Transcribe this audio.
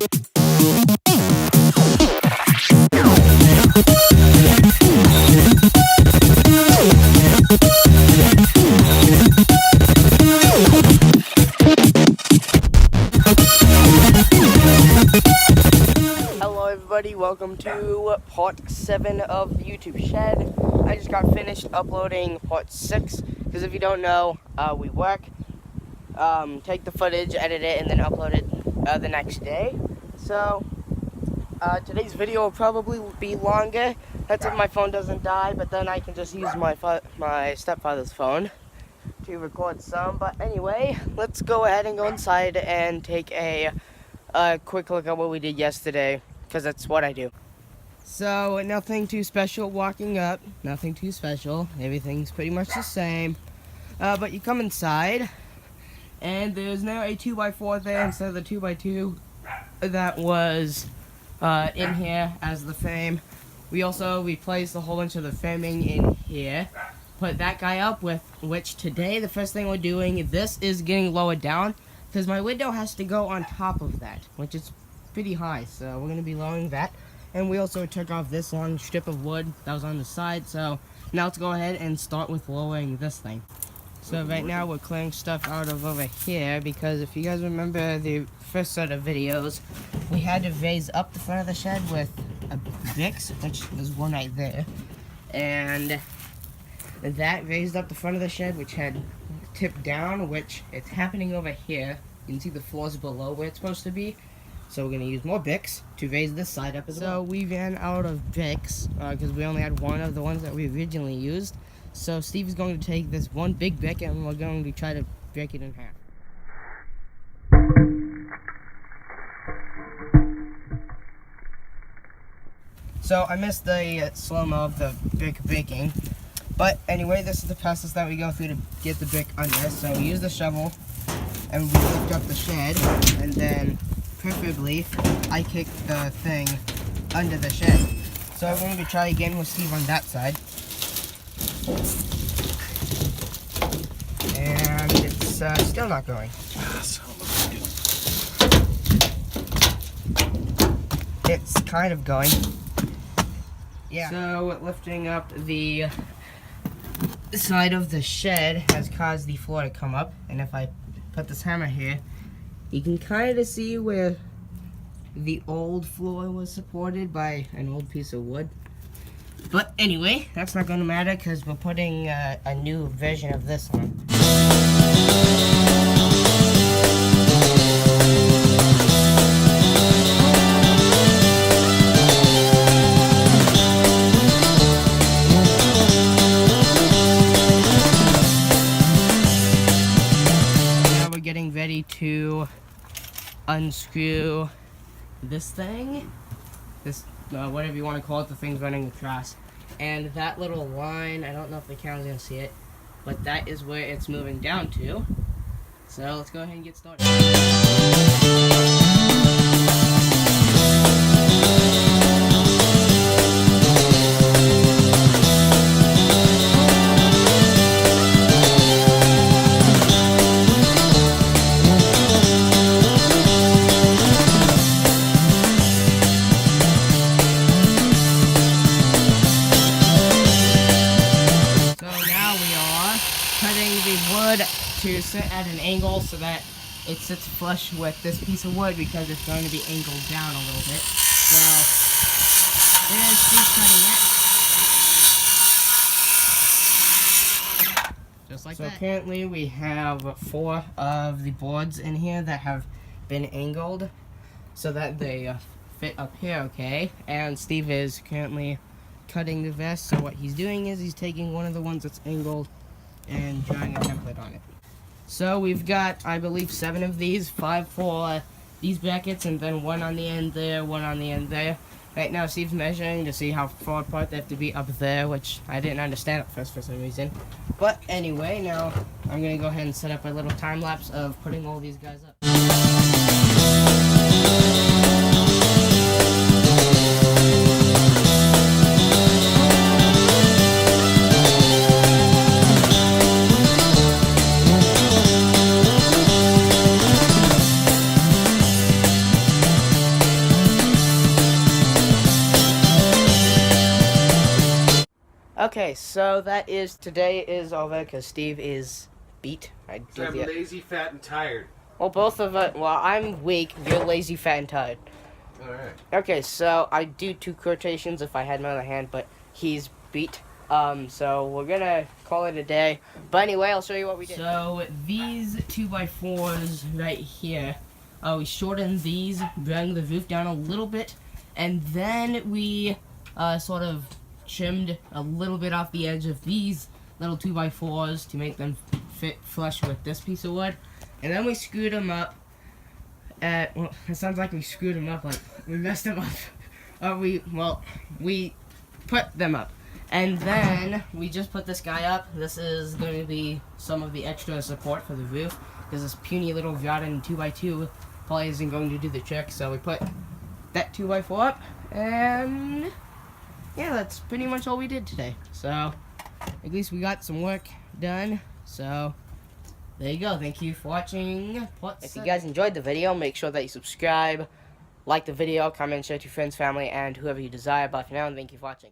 Hello everybody, welcome to part 7 of the YouTube shed. I just got finished uploading part 6, because if you don't know, we work, take the footage, edit it, and then upload it the next day. So, today's video will probably be longer. That's if my phone doesn't die, but then I can just use my stepfather's phone to record some. But anyway, let's go ahead and go inside and take a quick look at what we did yesterday, because that's what I do. So, nothing too special walking up, nothing too special, everything's pretty much the same. But you come inside, and there's now a 2x4 there instead of the 2x2 that was in here as the frame. We also replaced a whole bunch of the framing in here, put that guy up, with which today the first thing we're doing, this is getting lowered down, because my window has to go on top of that, which is pretty high, so we're going to be lowering that. And we also took off this long strip of wood that was on the side, so now let's go ahead and start with lowering this thing. So right now we're clearing stuff out of over here, because if you guys remember the first set of videos, we had to raise up the front of the shed with a Bix, which was one right there, and that raised up the front of the shed, which had tipped down, which it's happening over here. You can see the floors below where it's supposed to be. So we're going to use more Bix to raise this side up as well. So we ran out of Bix because we only had one of the ones that we originally used. So Steve is going to take this one big Bic and we're going to try to break it in half. So I missed the slow-mo of the Bic baking. But anyway, this is the process that we go through to get the Bic under. So we use the shovel and we lift up the shed, and then preferably I kick the thing under the shed. So I'm going to try again with Steve on that side. And it's still not going. It's kind of going. Yeah. So lifting up the side of the shed has caused the floor to come up, and if I put this hammer here, you can kind of see where the old floor was supported by an old piece of wood. But anyway, that's not going to matter because we're putting a new version of this on. Getting ready to unscrew this thing, this whatever you want to call it, the thing's running across, and that little line, I don't know if the camera's gonna see it, but that is where it's moving down to. So let's go ahead and get started. To sit at an angle so that it sits flush with this piece of wood, because it's going to be angled down a little bit. So there's Steve cutting it. Just like that. So currently we have 4 of the boards in here that have been angled so that they fit up here okay. And Steve is currently cutting the vest. So what he's doing is he's taking one of the ones that's angled and drawing a template on it. So we've got, I believe, 7 of these, 5 for these brackets, and then 1 on the end there, 1 on the end there. Right now Steve's measuring to see how far apart they have to be up there, which I didn't understand at first for some reason. But anyway, now I'm going to go ahead and set up a little time lapse of putting all these guys up. Okay, so today is over because Steve is beat. I'm lazy, fat, and tired. Well, both of us. Well, I'm weak. You're lazy, fat, and tired. All right. Okay, so I do 2 quotations if I had my other hand, but he's beat. So we're gonna call it a day. But anyway, I'll show you what we did. So these 2x4s right here, we shortened these, bring the roof down a little bit, and then we sort of trimmed a little bit off the edge of these little 2x4s to make them fit flush with this piece of wood, and then we screwed them up. Well, it sounds like we screwed them up, like we messed them up. We put them up. And then we just put this guy up. This is going to be some of the extra support for the roof, because this puny little rotten 2x2 probably isn't going to do the trick. So we put that 2x4 up, and yeah, that's pretty much all we did today. So at least we got some work done. So there you go. Thank you for watching. If you guys enjoyed the video, make sure that you subscribe, like the video, comment, share to your friends, family, and whoever you desire. Bye for now, and thank you for watching.